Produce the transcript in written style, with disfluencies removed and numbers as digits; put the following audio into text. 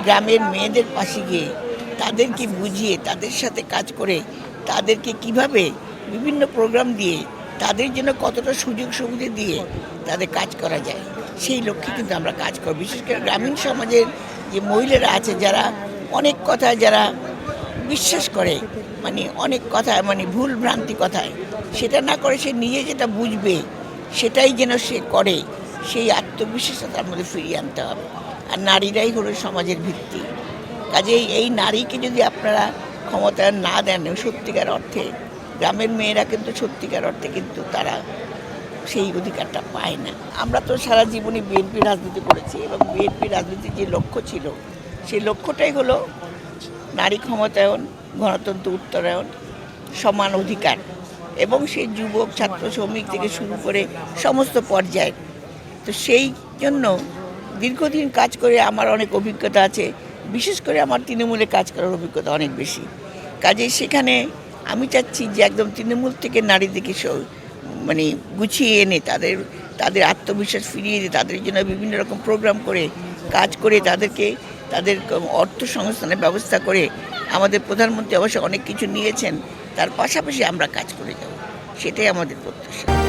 গ্রামের মেয়েদের পাশে গিয়ে তাদেরকে বুঝিয়ে তাদের সাথে কাজ করে তাদেরকে কিভাবে বিভিন্ন প্রোগ্রাম দিয়ে তাদের জন্য কতটা সুযোগ সুবিধা দিয়ে তাদের কাজ করা যায় সেই লক্ষ্যে কিন্তু আমরা কাজ করি। বিশেষ করে গ্রামীণ সমাজের যে মহিলারা আছে যারা অনেক কথায় যারা বিশ্বাস করে, মানে অনেক কথা মানে ভুল ভ্রান্তি কথায় সেটা না করে সে নিজে যেটা বুঝবে সেটাই যেন সে করে, সেই আত্মবিশ্বাসটা তার মধ্যে ফিরিয়ে আনতে হবে। আর নারীরাই হলো সমাজের ভিত্তি। কাজেই এই নারীকে যদি আপনারা ক্ষমতা না দেন সত্যিকার অর্থে, গ্রামের মেয়েরা কিন্তু সত্যিকার অর্থে কিন্তু তারা সেই অধিকারটা পায় না। আমরা তো সারা জীবনই বিএনপি রাজনীতি করেছি এবং বিএনপি রাজনীতির যে লক্ষ্য ছিল সেই লক্ষ্যটাই হলো নারী ক্ষমতায়ন, গণতন্ত্র উত্তরায়ণ, সমান অধিকার এবং সেই যুবক ছাত্র শ্রমিক থেকে শুরু করে সমস্ত পর্যায়ে। তো সেই জন্য দীর্ঘদিন কাজ করে আমার অনেক অভিজ্ঞতা আছে, বিশেষ করে আমার তৃণমূলে কাজ করার অভিজ্ঞতা অনেক বেশি। কাজেই সেখানে আমি চাচ্ছি যে একদম তৃণমূল থেকে নারীদেরকে মানে গুছিয়ে এনে তাদের আত্মবিশ্বাস ফিরিয়ে দিয়ে তাদের জন্য বিভিন্ন রকম প্রোগ্রাম করে কাজ করে তাদের অর্থ সংস্থানের ব্যবস্থা করে। আমাদের প্রধানমন্ত্রী অবশ্য অনেক কিছু নিয়েছেন, তার পাশাপাশি আমরা কাজ করে যাব, সেটাই আমাদের প্রত্যাশা।